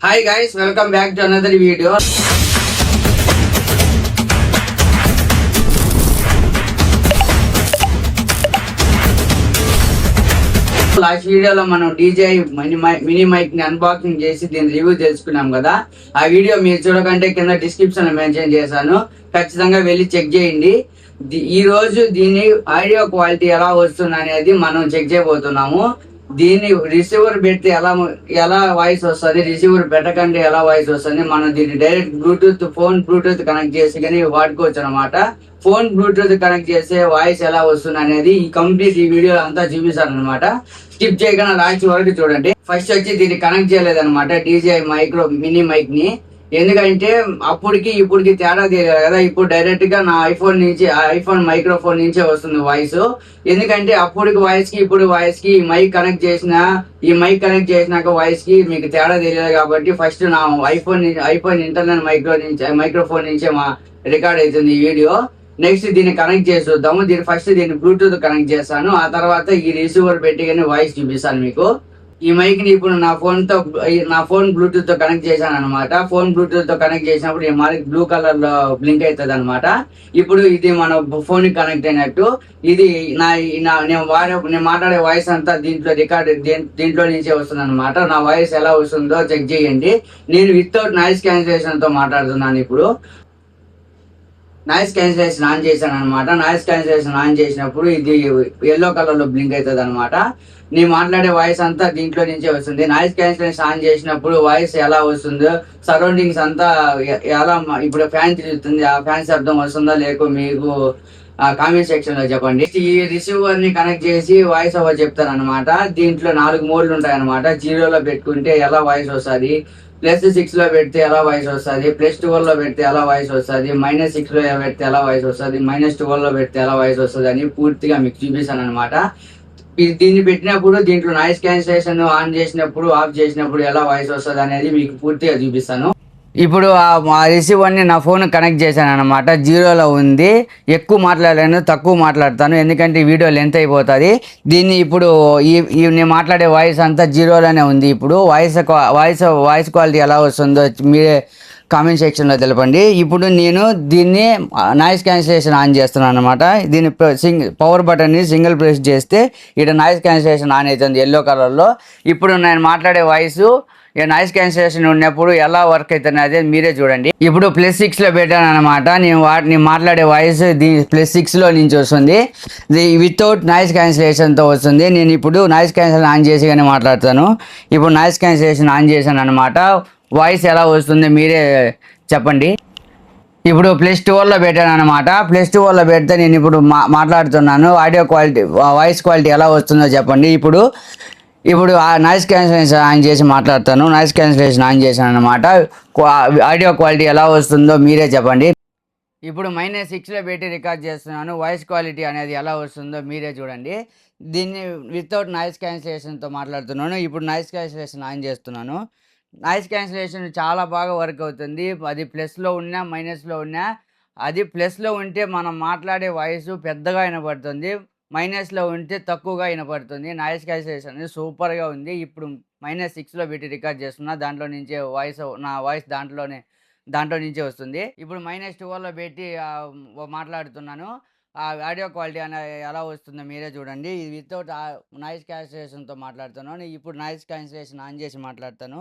Hi guys, welcome back to another video. Last వీడియోలో మనం DJI mini mic ని unboxing చేసి దీని రివ్యూ తెలుసుకున్నాం కదా. ఆ వీడియో మీరు చూడకంటే కింద డిస్క్రిప్షన్ లో మెన్షన్ చేశాను, ఖచ్చితంగా వెళ్ళి చెక్ చేయండి. ఈ రోజు దీని ఆడియో క్వాలిటీ ఎలా వస్తుంది అనేది మనం చెక్ చేయబోతున్నాము. దీన్ని రిసీవర్ పెడితే ఎలా వాయిస్ వస్తుంది, రిసీవర్ పెట్టకంటే ఎలా వాయిస్ వస్తుంది, మనం దీన్ని డైరెక్ట్ ఫోన్ బ్లూటూత్ కనెక్ట్ చేసి కానీ వాడుకోవచ్చు అనమాట. ఫోన్ బ్లూటూత్ కనెక్ట్ చేస్తే వాయిస్ ఎలా వస్తుంది అనేది ఈ వీడియో అంతా చూపిస్తాను అనమాట. స్కిప్ చేయకుండా లాస్ట్ వరకు చూడండి. ఫస్ట్ వచ్చి దీన్ని కనెక్ట్ చేయలేదన్నమాట DJI మినీ మైక్ ని, ఎందుకంటే అప్పటికి ఇప్పటికి తేడా తెలియదు కదా. ఇప్పుడు డైరెక్ట్ గా నా ఐఫోన్ మైక్రోఫోన్ నుంచే వస్తుంది వాయిస్. ఎందుకంటే అప్పటికి వాయిస్ కి ఇప్పుడు వాయిస్ కి ఈ మైక్ కనెక్ట్ చేసినాక వాయిస్ కి మీకు తేడా తెలియదు. కాబట్టి ఫస్ట్ నా ఐఫోన్ ఇంటర్నల్ మైక్రోఫోన్ నుంచే రికార్డ్ అవుతుంది ఈ వీడియో. నెక్స్ట్ దీన్ని కనెక్ట్ చేసి చూద్దాము. దీన్ని బ్లూటూత్ కనెక్ట్ చేస్తాను, ఆ తర్వాత ఈ రిసీవర్ పెట్టి కానీ వాయిస్ చూపిస్తాను మీకు. ఈ మైక్ ని ఇప్పుడు నా ఫోన్ బ్లూటూత్ తో కనెక్ట్ చేశాను అనమాట. ఫోన్ బ్లూటూత్ తో కనెక్ట్ చేసినప్పుడు ఈ మైక్ బ్లూ కలర్ లో బ్లింక్ అవుతుంది అనమాట. ఇప్పుడు ఇది మన ఫోన్ కి కనెక్ట్ అయినట్టు. ఇది నేను మాట్లాడే వాయిస్ అంతా దీంట్లో నుంచే వస్తుంది అనమాట. నా వాయిస్ ఎలా వస్తుందో చెక్ చేయండి. నేను వితౌట్ నాయిస్ క్యాన్సిలేషన్ తో మాట్లాడుతున్నాను. ఇప్పుడు నాయిస్ క్యాన్సిలేషన్ ఆన్ చేశాను అనమాట. నాయిస్ క్యాన్సిలేషన్ ఆన్ చేసినప్పుడు ఇది ఎల్లో కలర్ లో బ్లింక్ అవుతుంది అనమాట. నేను మాట్లాడే వాయిస్ అంతా దీంట్లో నుంచే వస్తుంది. నాయిస్ క్యాన్సిలేషన్ ఆన్ చేసినప్పుడు వాయిస్ ఎలా వస్తుందో, సరౌండింగ్స్ అంతా ఎలా, ఇప్పుడు ఫ్యాన్ తిరుగుతుంది, ఆ ఫ్యాన్ శబ్దం వస్తుందా లేకో మీకు కామెంట్ సెక్షన్ లో చెప్పండి. ఈ రిసీవర్ ని కనెక్ట్ చేసి వాయిస్ ఓవర్ చెప్తాను అనమాట. దీంట్లో 4 మోడ్లు ఉంటాయి అనమాట. 0లో పెట్టుకుంటే ఎలా వాయిస్ వస్తుంది, +6 లో పెడితే ఎలా వాయిస్ వస్తుంది, +12 లో పెడితే ఎలా వాయిస్ వస్తుంది, -6 లో పెడితే ఎలా వాయిస్ వస్తుంది, -12 లో పెడితే ఎలా వాయిస్ వస్తుంది అని పూర్తిగా మీకు చూపిస్తాను అనమాట. దీన్ని పెట్టినప్పుడు దీంట్లో నాయిస్ క్యాన్సిలేషన్ ఆన్ చేసినప్పుడు ఆఫ్ చేసినప్పుడు ఎలా వాయిస్ వస్తుంది అనేది మీకు పూర్తిగా చూపిస్తాను. ఇప్పుడు ఆ రిసీవర్ ని నా ఫోన్ కనెక్ట్ చేశాను అనమాట. 0లో ఉంది. ఎక్కువ మాట్లాడలేను, తక్కువ మాట్లాడతాను, ఎందుకంటే వీడియో లెంత్ అయిపోతుంది. దీన్ని ఇప్పుడు నేను మాట్లాడే వాయిస్ అంతా 0లోనే ఉంది. ఇప్పుడు వాయిస్ క్వాలిటీ ఎలా వస్తుందో మీరే కామెంట్ సెక్షన్లో తెలపండి. ఇప్పుడు నేను దీన్ని నాయిస్ క్యాన్సిలేషన్ ఆన్ చేస్తున్నాను అనమాట. దీన్ని పవర్ బటన్ని సింగిల్ ప్రెస్ చేస్తే ఇక్కడ నాయిస్ క్యాన్సిలేషన్ ఆన్ అవుతుంది ఎల్లో కలర్లో. ఇప్పుడు నేను మాట్లాడే వాయిస్ నాయిస్ క్యాన్సిలేషన్ ఉన్నప్పుడు ఎలా వర్క్ అవుతుంది అదే మీరే చూడండి. ఇప్పుడు +6లో పెట్టాను అనమాట. నేను మాట్లాడే వాయిస్ +6లో నుంచి వస్తుంది. వితౌట్ నాయిస్ క్యాన్సిలేషన్తో వస్తుంది. నేను ఇప్పుడు నాయిస్ క్యాన్సిలేషన్ ఆన్ చేసి కానీ మాట్లాడతాను. ఇప్పుడు నాయిస్ క్యాన్సిలేషన్ ఆన్ చేశాను అనమాట. వాయిస్ ఎలా వస్తుందో మీరే చెప్పండి. ఇప్పుడు +12లో పెట్టాను అనమాట. +12లో పెడితే నేను ఇప్పుడు మాట్లాడుతున్నాను. ఆడియో క్వాలిటీ, వాయిస్ క్వాలిటీ ఎలా వస్తుందో చెప్పండి. ఇప్పుడు ఆ నాయిస్ క్యాన్సిలేషన్ ఆన్ చేసి మాట్లాడతాను. నాయిస్ క్యాన్సిలేషన్ ఆన్ చేశాను అనమాట. ఆడియో క్వాలిటీ ఎలా వస్తుందో మీరే చెప్పండి. ఇప్పుడు -6లో పెట్టి రికార్డ్ చేస్తున్నాను. వాయిస్ క్వాలిటీ అనేది ఎలా వస్తుందో మీరే చూడండి. దీన్ని వితౌట్ నాయిస్ క్యాన్సిలేషన్తో మాట్లాడుతున్నాను. ఇప్పుడు నాయిస్ క్యాన్సిలేషన్ ఆన్ చేస్తున్నాను. నాయిస్ క్యాన్సిలేషన్ చాలా బాగా వర్క్ అవుతుంది. అది ప్లస్లో ఉన్నా మైనస్లో ఉన్నా, అది ప్లస్లో ఉంటే మనం మాట్లాడే వాయిస్ పెద్దగా వినపడుతుంది, మైనస్లో ఉంటే తక్కువగా వినపడుతుంది. నాయిస్ క్యాన్సిలేషన్ అనేది సూపర్గా ఉంది. ఇప్పుడు -6లో పెట్టి రికార్డ్ చేస్తున్నా. దాంట్లో నుంచే నా వాయిస్ దాంట్లో నుంచే వస్తుంది. ఇప్పుడు -12లో పెట్టి మాట్లాడుతున్నాను. ఆ ఆడియో క్వాలిటీ అనేది ఎలా వస్తుందో మీరే చూడండి. ఇది వితౌట్ నాయిస్ క్యాన్సిలేషన్తో మాట్లాడుతున్నాను. ఇప్పుడు నాయిస్ క్యాన్సిలేషన్ ఆన్ చేసి మాట్లాడతాను.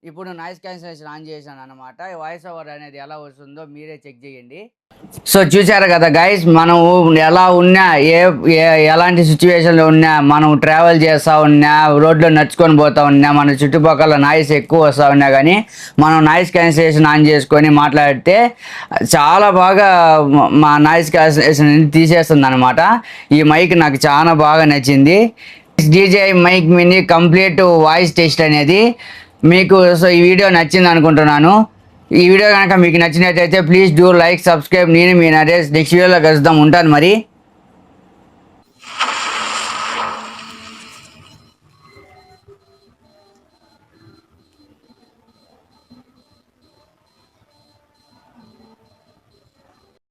ఇప్పుడు నాయిస్ క్యాన్సిలేషన్ ఆన్ చేశాను అనమాట. వాయిస్ ఓవర్ అనేది ఎలా వస్తుందో మీరే చెక్ చేయండి. సో చూసారు కదా గైస్, మనం ఎలా ఉన్నా, ఎలాంటి సిచ్యువేషన్లో ఉన్నా, మనం ట్రావెల్ చేస్తూ ఉన్నా, రోడ్లో నడుచుకొని పోతూ ఉన్నా, మన చుట్టుపక్కల నాయిస్ ఎక్కువ వస్తూ ఉన్నా కానీ మనం నాయిస్ క్యాన్సిలేషన్ ఆన్ చేసుకొని మాట్లాడితే చాలా బాగా మా నాయిస్ క్యాన్సిలేషన్ తీసేస్తుంది అనమాట. ఈ మైక్ నాకు చాలా బాగా నచ్చింది. DJI mic mini complete voice test అనేది మీకు. సో ఈ వీడియో నచ్చింది అనుకుంటున్నాను. ఈ వీడియో కనుక మీకు నచ్చినట్లయితే ప్లీజ్ డూ లైక్, సబ్స్క్రైబ్. నేను మీ నరేష్. నెక్స్ట్ వీడియోలో కలుద్దాం. ఉంటాను మరి.